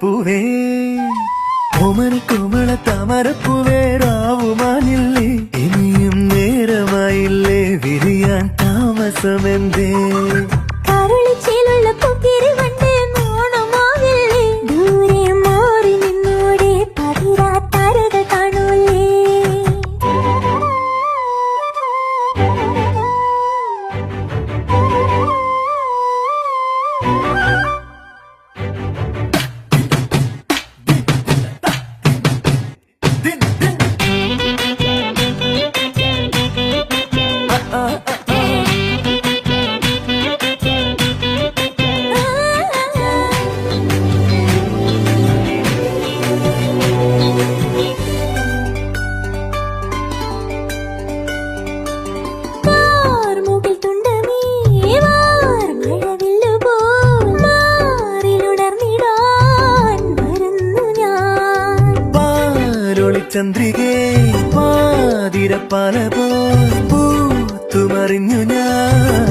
താമരപ്പൂവേ Omni കോമള താമരപ്പൂവേ രാവുമാനില്ലേ ഇനിയും നേരമായില്ലേ വിരിയാൻ താമസമെന്തേ കരളിച്ചേലുള്ള പൊക്കിരി വണ്ടേ നാണമാവില്ലേ ദൂരെ മാറി നിന്നോടെ പതിരാത്താരകൾ കാണൂലേ ചന്ദ്രികേ പാതിരപ്പാല പോൽ പൂത്തുമറിഞ്ഞു ഞാൻ